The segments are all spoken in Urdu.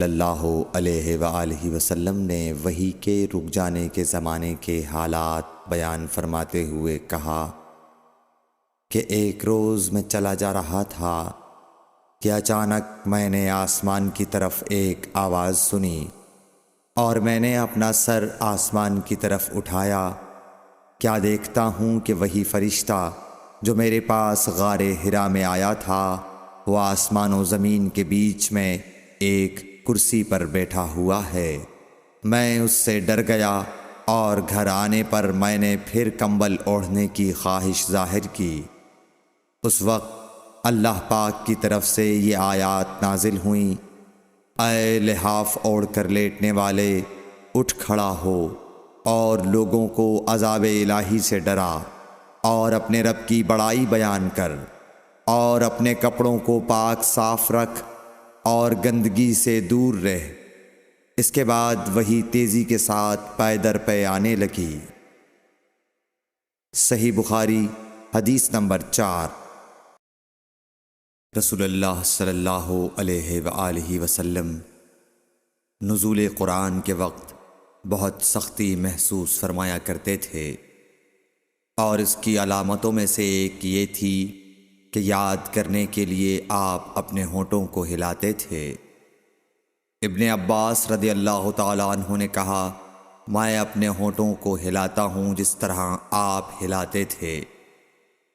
اللہ علیہ وآلہ وسلم نے وحی کے رک جانے کے زمانے کے حالات بیان فرماتے ہوئے کہا کہ ایک روز میں چلا جا رہا تھا کہ اچانک میں نے آسمان کی طرف ایک آواز سنی اور میں نے اپنا سر آسمان کی طرف اٹھایا۔ کیا دیکھتا ہوں کہ وہی فرشتہ جو میرے پاس غار حرا میں آیا تھا وہ آسمان و زمین کے بیچ میں ایک کرسی پر بیٹھا ہوا ہے۔ میں اس سے ڈر گیا اور گھر آنے پر میں نے پھر کمبل اوڑھنے کی خواہش ظاہر کی۔ اس وقت اللہ پاک کی طرف سے یہ آیات نازل ہوئیں، اے لحاف اوڑھ کر لیٹنے والے، اٹھ کھڑا ہو اور لوگوں کو عذاب الہی سے ڈرا، اور اپنے رب کی بڑائی بیان کر، اور اپنے کپڑوں کو پاک صاف رکھ اور گندگی سے دور رہ۔ اس کے بعد وہی تیزی کے ساتھ پے در پے آنے لگی۔ صحیح بخاری حدیث نمبر 4۔ رسول اللہ صلی اللہ علیہ وآلہ وسلم نزول قرآن کے وقت بہت سختی محسوس فرمایا کرتے تھے، اور اس کی علامتوں میں سے ایک یہ تھی کہ یاد کرنے کے لیے آپ اپنے ہونٹوں کو ہلاتے تھے۔ ابن عباس رضی اللہ تعالیٰ عنہ نے کہا، میں اپنے ہونٹوں کو ہلاتا ہوں جس طرح آپ ہلاتے تھے۔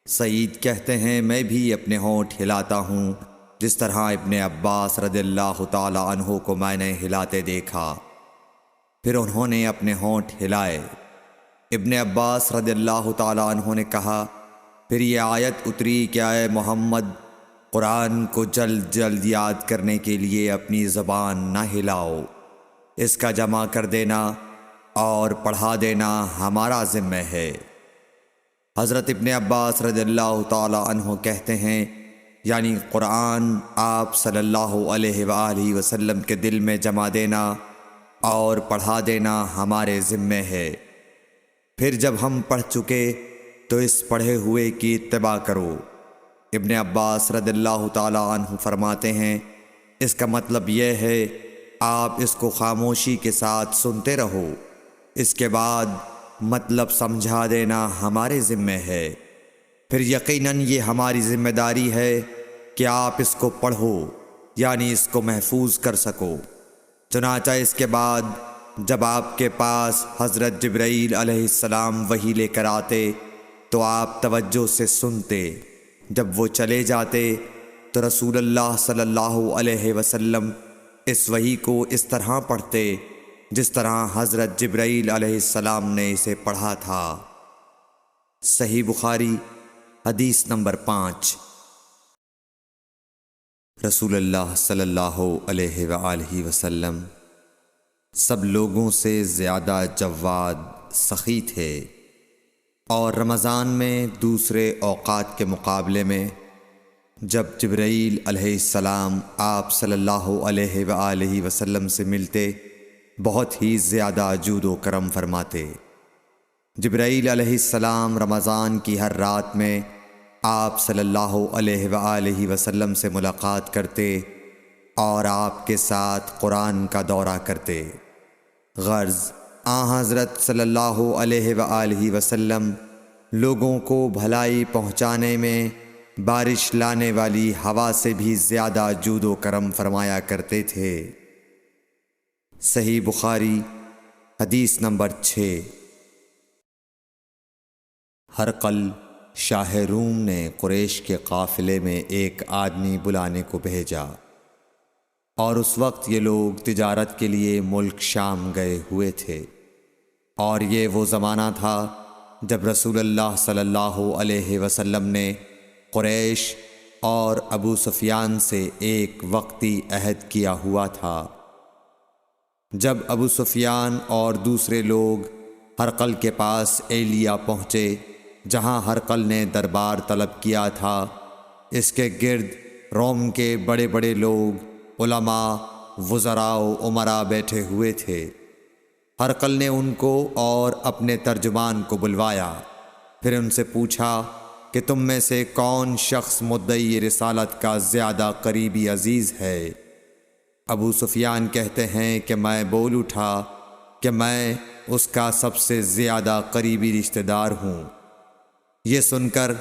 سعید کہتے ہیں، میں بھی اپنے ہونٹ ہلاتا ہوں جس طرح ابن عباس رضی اللہ تعالیٰ عنہ کو میں نے ہلاتے دیکھا۔ پھر انہوں نے اپنے ہونٹ ہلائے۔ ابن عباس رضی اللہ تعالیٰ عنہ نے کہا، پھر یہ آیت اتری کہ اے محمد، قرآن کو جلد جلد یاد کرنے کے لیے اپنی زبان نہ ہلاؤ، اس کا جمع کر دینا اور پڑھا دینا ہمارا ذمہ ہے۔ حضرت ابن عباس رضی اللہ تعالیٰ عنہ کہتے ہیں، یعنی قرآن آپ صلی اللہ علیہ وآلہ وسلم کے دل میں جمع دینا اور پڑھا دینا ہمارے ذمہ ہے۔ پھر جب ہم پڑھ چکے تو اس پڑھے ہوئے کی اتباع کرو۔ ابن عباس رضی اللہ تعالیٰ عنہ فرماتے ہیں، اس کا مطلب یہ ہے آپ اس کو خاموشی کے ساتھ سنتے رہو، اس کے بعد مطلب سمجھا دینا ہمارے ذمہ ہے۔ پھر یقیناً یہ ہماری ذمہ داری ہے کہ آپ اس کو پڑھو، یعنی اس کو محفوظ کر سکو۔ چنانچہ اس کے بعد جب آپ کے پاس حضرت جبرائیل علیہ السلام وحی لے کر آتے تو آپ توجہ سے سنتے، جب وہ چلے جاتے تو رسول اللہ صلی اللہ علیہ وسلم اس وحی کو اس طرح پڑھتے جس طرح حضرت جبرائیل علیہ السلام نے اسے پڑھا تھا۔ صحیح بخاری حدیث نمبر 5۔ رسول اللہ صلی اللہ علیہ وآلہ وسلم سب لوگوں سے زیادہ جواد سخی تھے، اور رمضان میں دوسرے اوقات کے مقابلے میں جب جبرائیل علیہ السلام آپ صلی اللہ علیہ وآلہ وسلم سے ملتے بہت ہی زیادہ جود و کرم فرماتے۔ جبرائیل علیہ السلام رمضان کی ہر رات میں آپ صلی اللہ علیہ وآلہ وسلم سے ملاقات کرتے اور آپ کے ساتھ قرآن کا دورہ کرتے۔ غرض حضرت صلی اللہ علیہ وآلہ وسلم لوگوں کو بھلائی پہنچانے میں بارش لانے والی ہوا سے بھی زیادہ جود و کرم فرمایا کرتے تھے۔ صحیح بخاری حدیث نمبر 6۔ ہرقل شاہ روم نے قریش کے قافلے میں ایک آدمی بلانے کو بھیجا، اور اس وقت یہ لوگ تجارت کے لیے ملک شام گئے ہوئے تھے، اور یہ وہ زمانہ تھا جب رسول اللہ صلی اللہ علیہ وسلم نے قریش اور ابو سفیان سے ایک وقتی عہد کیا ہوا تھا۔ جب ابو سفیان اور دوسرے لوگ ہرقل کے پاس ایلیا پہنچے جہاں ہرقل نے دربار طلب کیا تھا، اس کے گرد روم کے بڑے بڑے لوگ، علماء، وزراء و امراء بیٹھے ہوئے تھے۔ ہرقل نے ان کو اور اپنے ترجمان کو بلوایا، پھر ان سے پوچھا کہ تم میں سے کون شخص مدعی رسالت کا زیادہ قریبی عزیز ہے؟ ابو سفیان کہتے ہیں کہ میں بول اٹھا کہ میں اس کا سب سے زیادہ قریبی رشتہ دار ہوں۔ یہ سن کر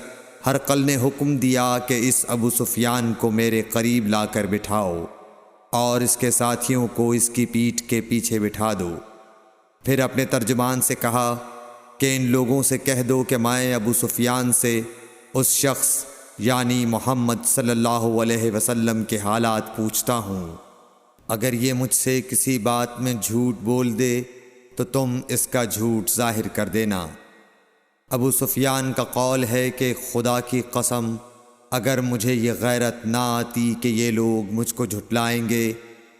ہرقل نے حکم دیا کہ اس ابو سفیان کو میرے قریب لا کر بٹھاؤ اور اس کے ساتھیوں کو اس کی پیٹھ کے پیچھے بٹھا دو۔ پھر اپنے ترجمان سے کہا کہ ان لوگوں سے کہہ دو کہ میں ابو سفیان سے اس شخص یعنی محمد صلی اللہ علیہ وسلم کے حالات پوچھتا ہوں، اگر یہ مجھ سے کسی بات میں جھوٹ بول دے تو تم اس کا جھوٹ ظاہر کر دینا۔ ابو سفیان کا قول ہے کہ خدا کی قسم اگر مجھے یہ غیرت نہ آتی کہ یہ لوگ مجھ کو جھٹلائیں گے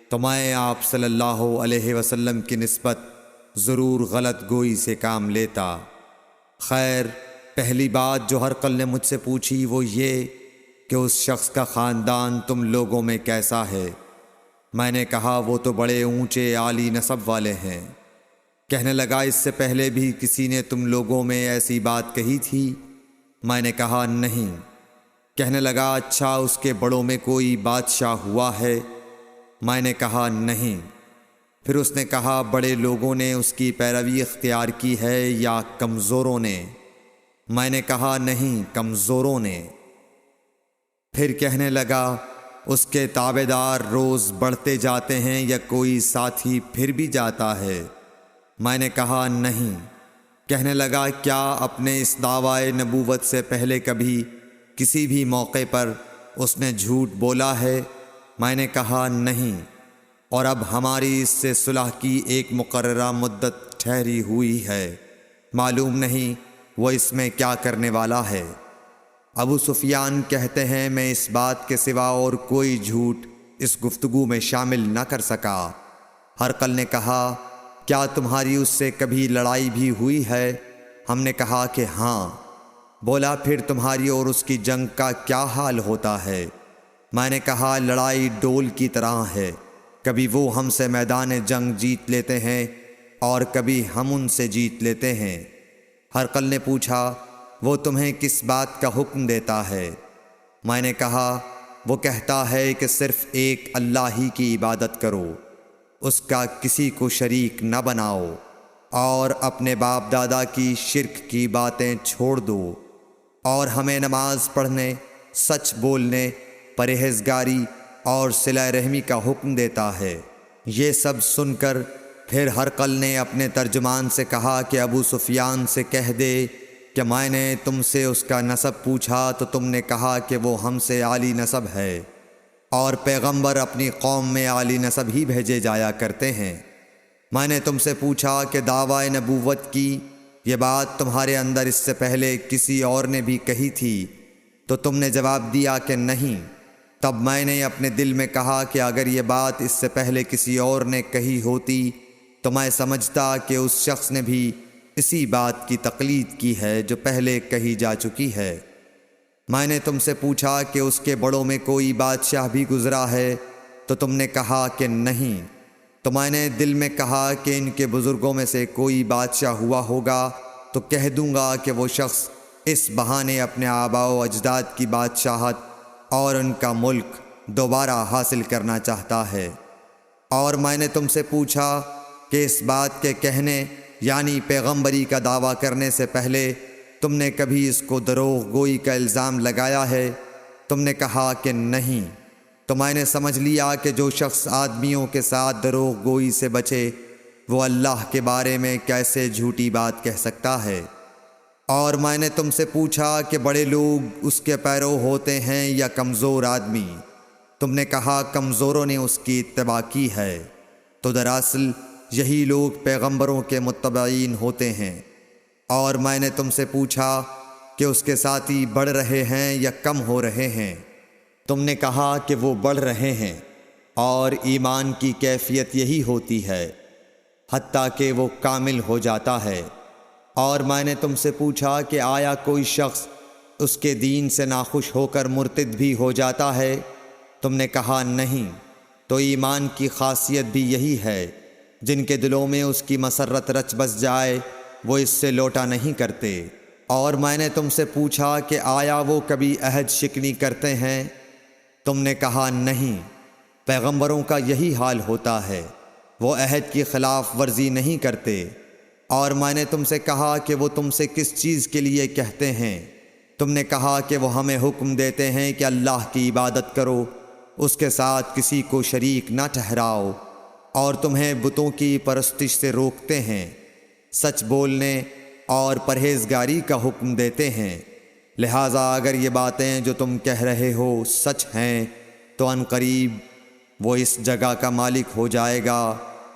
تو میں آپ صلی اللہ علیہ وسلم کی نسبت ضرور غلط گوئی سے کام لیتا۔ خیر، پہلی بات جو ہرقل نے مجھ سے پوچھی وہ یہ کہ اس شخص کا خاندان تم لوگوں میں کیسا ہے؟ میں نے کہا وہ تو بڑے اونچے عالی نسب والے ہیں۔ کہنے لگا اس سے پہلے بھی کسی نے تم لوگوں میں ایسی بات کہی تھی؟ میں نے کہا نہیں۔ کہنے لگا اچھا اس کے بڑوں میں کوئی بادشاہ ہوا ہے؟ میں نے کہا نہیں۔ پھر اس نے کہا بڑے لوگوں نے اس کی پیروی اختیار کی ہے یا کمزوروں نے؟ میں نے کہا نہیں، کمزوروں نے۔ پھر کہنے لگا اس کے تابع دار روز بڑھتے جاتے ہیں یا کوئی ساتھی پھر بھی جاتا ہے؟ میں نے کہا نہیں۔ کہنے لگا کیا اپنے اس دعوی نبوت سے پہلے کبھی کسی بھی موقع پر اس نے جھوٹ بولا ہے؟ میں نے کہا نہیں، اور اب ہماری اس سے صلح کی ایک مقررہ مدت ٹھہری ہوئی ہے، معلوم نہیں وہ اس میں کیا کرنے والا ہے۔ ابو سفیان کہتے ہیں میں اس بات کے سوا اور کوئی جھوٹ اس گفتگو میں شامل نہ کر سکا۔ ہرقل نے کہا کیا تمہاری اس سے کبھی لڑائی بھی ہوئی ہے؟ ہم نے کہا کہ ہاں۔ بولا پھر تمہاری اور اس کی جنگ کا کیا حال ہوتا ہے؟ میں نے کہا لڑائی ڈول کی طرح ہے، کبھی وہ ہم سے میدان جنگ جیت لیتے ہیں اور کبھی ہم ان سے جیت لیتے ہیں۔ ہرقل نے پوچھا وہ تمہیں کس بات کا حکم دیتا ہے؟ میں نے کہا وہ کہتا ہے کہ صرف ایک اللہ ہی کی عبادت کرو، اس کا کسی کو شریک نہ بناؤ، اور اپنے باپ دادا کی شرک کی باتیں چھوڑ دو، اور ہمیں نماز پڑھنے، سچ بولنے، پرہیزگاری اور صلہ رحمی کا حکم دیتا ہے۔ یہ سب سن کر پھر ہرقل نے اپنے ترجمان سے کہا کہ ابو سفیان سے کہہ دے کہ میں نے تم سے اس کا نسب پوچھا تو تم نے کہا کہ وہ ہم سے عالی نسب ہے، اور پیغمبر اپنی قوم میں عالی نسب ہی بھیجے جایا کرتے ہیں۔ میں نے تم سے پوچھا کہ دعوی نبوت کی یہ بات تمہارے اندر اس سے پہلے کسی اور نے بھی کہی تھی تو تم نے جواب دیا کہ نہیں۔ تب میں نے اپنے دل میں کہا کہ اگر یہ بات اس سے پہلے کسی اور نے کہی ہوتی تو میں سمجھتا کہ اس شخص نے بھی اسی بات کی تقلید کی ہے جو پہلے کہی جا چکی ہے۔ میں نے تم سے پوچھا کہ اس کے بڑوں میں کوئی بادشاہ بھی گزرا ہے تو تم نے کہا کہ نہیں۔ تو میں نے دل میں کہا کہ ان کے بزرگوں میں سے کوئی بادشاہ ہوا ہوگا تو کہہ دوں گا کہ وہ شخص اس بہانے اپنے آباء و اجداد کی بادشاہت اور ان کا ملک دوبارہ حاصل کرنا چاہتا ہے۔ اور میں نے تم سے پوچھا کہ اس بات کے کہنے یعنی پیغمبری کا دعویٰ کرنے سے پہلے تم نے کبھی اس کو دروغ گوئی کا الزام لگایا ہے؟ تم نے کہا کہ نہیں۔ تو میں نے سمجھ لیا کہ جو شخص آدمیوں کے ساتھ دروغ گوئی سے بچے وہ اللہ کے بارے میں کیسے جھوٹی بات کہہ سکتا ہے۔ اور میں نے تم سے پوچھا کہ بڑے لوگ اس کے پیرو ہوتے ہیں یا کمزور آدمی؟ تم نے کہا کمزوروں نے اس کی اتباع کی ہے۔ تو دراصل یہی لوگ پیغمبروں کے متبعین ہوتے ہیں۔ اور میں نے تم سے پوچھا کہ اس کے ساتھی بڑھ رہے ہیں یا کم ہو رہے ہیں؟ تم نے کہا کہ وہ بڑھ رہے ہیں، اور ایمان کی کیفیت یہی ہوتی ہے حتیٰ کہ وہ کامل ہو جاتا ہے۔ اور میں نے تم سے پوچھا کہ آیا کوئی شخص اس کے دین سے ناخوش ہو کر مرتد بھی ہو جاتا ہے؟ تم نے کہا نہیں۔ تو ایمان کی خاصیت بھی یہی ہے، جن کے دلوں میں اس کی مسرت رچ بس جائے وہ اس سے لوٹا نہیں کرتے۔ اور میں نے تم سے پوچھا کہ آیا وہ کبھی عہد شکنی کرتے ہیں؟ تم نے کہا نہیں۔ پیغمبروں کا یہی حال ہوتا ہے، وہ عہد کی خلاف ورزی نہیں کرتے۔ اور میں نے تم سے کہا کہ وہ تم سے کس چیز کے لیے کہتے ہیں؟ تم نے کہا کہ وہ ہمیں حکم دیتے ہیں کہ اللہ کی عبادت کرو، اس کے ساتھ کسی کو شریک نہ ٹھہراؤ، اور تمہیں بتوں کی پرستش سے روکتے ہیں، سچ بولنے اور پرہیزگاری کا حکم دیتے ہیں۔ لہٰذا اگر یہ باتیں جو تم کہہ رہے ہو سچ ہیں تو ان قریب وہ اس جگہ کا مالک ہو جائے گا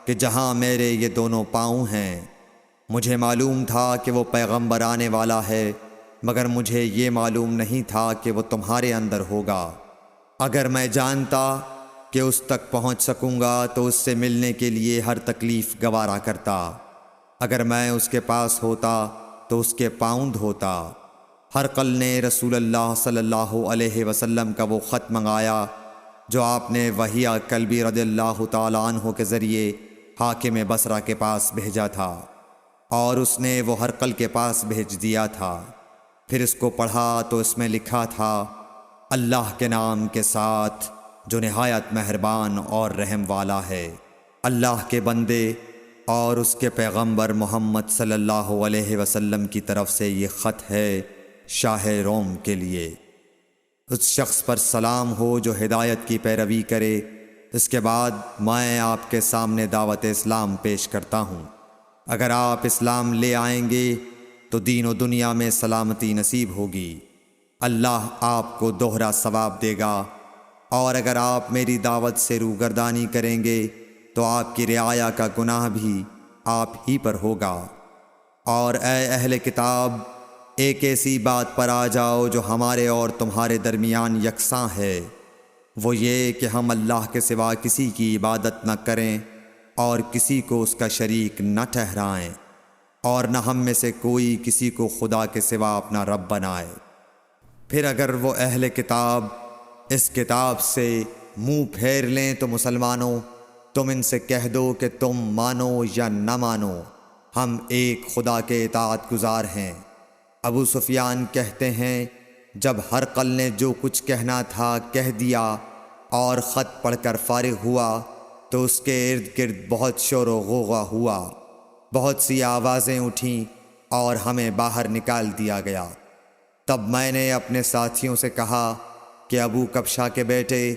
کہ جہاں میرے یہ دونوں پاؤں ہیں۔ مجھے معلوم تھا کہ وہ پیغمبر آنے والا ہے، مگر مجھے یہ معلوم نہیں تھا کہ وہ تمہارے اندر ہوگا۔ اگر میں جانتا کہ اس تک پہنچ سکوں گا تو اس سے ملنے کے لیے ہر تکلیف گوارا کرتا۔ اگر میں اس کے پاس ہوتا تو اس کے پاؤں دھوتا۔ ہرقل نے رسول اللہ صلی اللہ علیہ وسلم کا وہ خط منگایا جو آپ نے وحیہ کلبی رضی اللہ تعالیٰ عنہ کے ذریعے حاکم بصرہ کے پاس بھیجا تھا، اور اس نے وہ ہرقل کے پاس بھیج دیا تھا۔ پھر اس کو پڑھا تو اس میں لکھا تھا، اللہ کے نام کے ساتھ جو نہایت مہربان اور رحم والا ہے۔ اللہ کے بندے اور اس کے پیغمبر محمد صلی اللہ علیہ وسلم کی طرف سے یہ خط ہے شاہ روم کے لیے۔ اس شخص پر سلام ہو جو ہدایت کی پیروی کرے۔ اس کے بعد میں آپ کے سامنے دعوت اسلام پیش کرتا ہوں۔ اگر آپ اسلام لے آئیں گے تو دین و دنیا میں سلامتی نصیب ہوگی، اللہ آپ کو دوہرا ثواب دے گا، اور اگر آپ میری دعوت سے روگردانی کریں گے تو آپ کی رعایا کا گناہ بھی آپ ہی پر ہوگا۔ اور اے اہل کتاب، ایک ایسی بات پر آ جاؤ جو ہمارے اور تمہارے درمیان یکساں ہے، وہ یہ کہ ہم اللہ کے سوا کسی کی عبادت نہ کریں اور کسی کو اس کا شریک نہ ٹھہرائیں، اور نہ ہم میں سے کوئی کسی کو خدا کے سوا اپنا رب بنائے۔ پھر اگر وہ اہل کتاب اس کتاب سے منہ پھیر لیں تو مسلمانوں، تم ان سے کہہ دو کہ تم مانو یا نہ مانو، ہم ایک خدا کے اطاعت گزار ہیں۔ ابو سفیان کہتے ہیں، جب ہرقل نے جو کچھ کہنا تھا کہہ دیا اور خط پڑھ کر فارغ ہوا تو اس کے ارد گرد بہت شور و غوغا ہوا، بہت سی آوازیں اٹھیں اور ہمیں باہر نکال دیا گیا۔ تب میں نے اپنے ساتھیوں سے کہا کہ ابو کبشہ کے بیٹے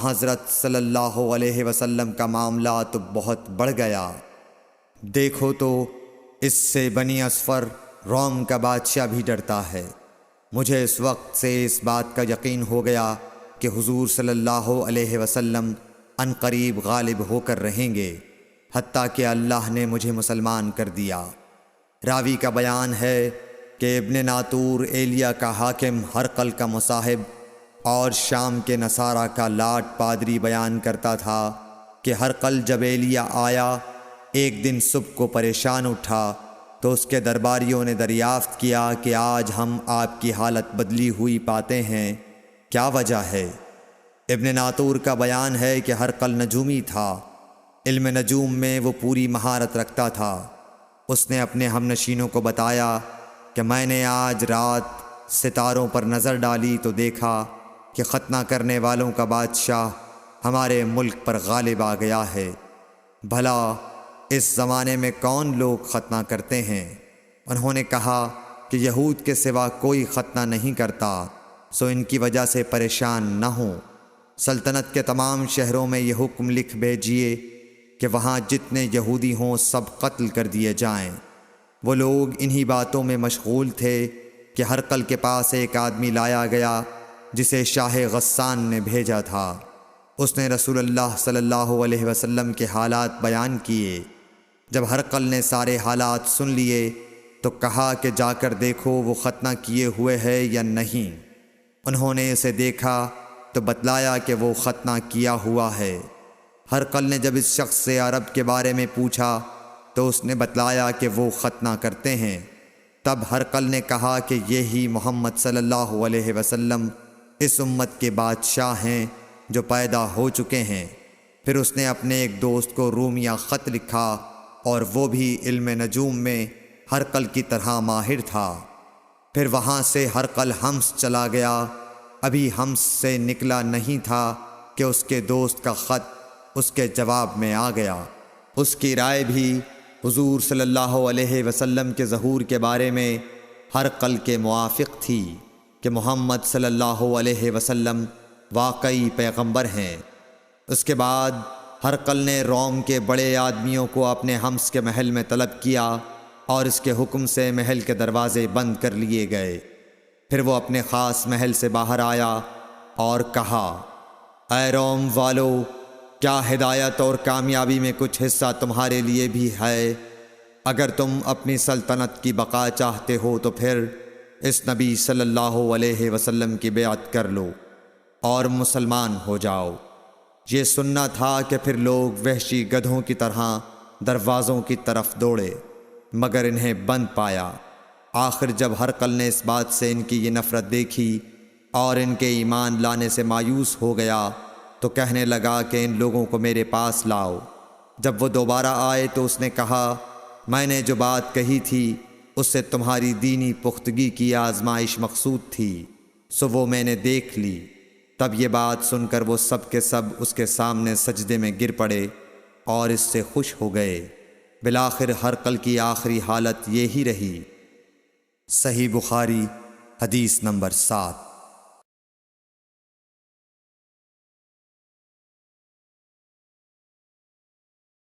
حضرت صلی اللہ علیہ وسلم کا معاملہ تو بہت بڑھ گیا۔ دیکھو تو اس سے بنی اصفر روم کا بادشاہ بھی ڈرتا ہے۔ مجھے اس وقت سے اس بات کا یقین ہو گیا کہ حضور صلی اللہ علیہ وسلم ان قریب غالب ہو کر رہیں گے، حتیٰ کہ اللہ نے مجھے مسلمان کر دیا۔ راوی کا بیان ہے کہ ابن ناطور ایلیا کا حاکم ہرقل کا مصاحب اور شام کے نصارہ کا لاٹ پادری بیان کرتا تھا کہ ہرقل جب ایلیا آیا ایک دن صبح کو پریشان اٹھا تو اس کے درباریوں نے دریافت کیا کہ آج ہم آپ کی حالت بدلی ہوئی پاتے ہیں، کیا وجہ ہے؟ ابن ناطور کا بیان ہے کہ ہرقل نجومی تھا، علم نجوم میں وہ پوری مہارت رکھتا تھا۔ اس نے اپنے ہم نشینوں کو بتایا کہ میں نے آج رات ستاروں پر نظر ڈالی تو دیکھا کہ ختنہ کرنے والوں کا بادشاہ ہمارے ملک پر غالب آ گیا ہے۔ بھلا اس زمانے میں کون لوگ ختنہ کرتے ہیں؟ انہوں نے کہا کہ یہود کے سوا کوئی ختنہ نہیں کرتا، سو ان کی وجہ سے پریشان نہ ہوں۔ سلطنت کے تمام شہروں میں یہ حکم لکھ بھیجیے کہ وہاں جتنے یہودی ہوں سب قتل کر دیے جائیں۔ وہ لوگ انہی باتوں میں مشغول تھے کہ ہرقل کے پاس ایک آدمی لایا گیا جسے شاہ غسان نے بھیجا تھا۔ اس نے رسول اللہ صلی اللہ علیہ وسلم کے حالات بیان کیے۔ جب ہرقل نے سارے حالات سن لیے تو کہا کہ جا کر دیکھو وہ ختنہ کیے ہوئے ہے یا نہیں۔ انہوں نے اسے دیکھا تو بتلایا کہ وہ ختنہ کیا ہوا ہے۔ ہرقل نے جب اس شخص سے عرب کے بارے میں پوچھا تو اس نے بتلایا کہ وہ ختنہ کرتے ہیں۔ تب ہرقل نے کہا کہ یہی محمد صلی اللہ علیہ وسلم اس امت کے بادشاہ ہیں جو پیدا ہو چکے ہیں۔ پھر اس نے اپنے ایک دوست کو رومیہ خط لکھا، اور وہ بھی علم نجوم میں ہرقل کی طرح ماہر تھا۔ پھر وہاں سے ہرقل حمص چلا گیا۔ ابھی حمص سے نکلا نہیں تھا کہ کہ اس کے دوست کا خط اس کے جواب میں آ گیا۔ اس کی رائے بھی حضور صلی اللہ علیہ وسلم کے ظہور کے بارے میں ہرقل کے موافق تھی کہ محمد صلی اللہ علیہ وسلم واقعی پیغمبر ہیں۔ اس کے بعد ہرقل نے روم کے بڑے آدمیوں کو اپنے حمص کے محل میں طلب کیا اور اس کے حکم سے محل کے دروازے بند کر لیے گئے۔ پھر وہ اپنے خاص محل سے باہر آیا اور کہا، اے روم والو، کیا ہدایت اور کامیابی میں کچھ حصہ تمہارے لیے بھی ہے؟ اگر تم اپنی سلطنت کی بقا چاہتے ہو تو پھر اس نبی صلی اللہ علیہ وسلم کی بیعت کر لو اور مسلمان ہو جاؤ۔ یہ سننا تھا کہ پھر لوگ وحشی گدھوں کی طرح دروازوں کی طرف دوڑے، مگر انہیں بند پایا۔ آخر جب ہرقل نے اس بات سے ان کی یہ نفرت دیکھی اور ان کے ایمان لانے سے مایوس ہو گیا تو کہنے لگا کہ ان لوگوں کو میرے پاس لاؤ۔ جب وہ دوبارہ آئے تو اس نے کہا، میں نے جو بات کہی تھی اس سے تمہاری دینی پختگی کی آزمائش مقصود تھی، سو وہ میں نے دیکھ لی۔ تب یہ بات سن کر وہ سب کے سب اس کے سامنے سجدے میں گر پڑے اور اس سے خوش ہو گئے۔ بالآخر ہرقل کی آخری حالت یہی رہی۔ صحیح بخاری حدیث نمبر 7۔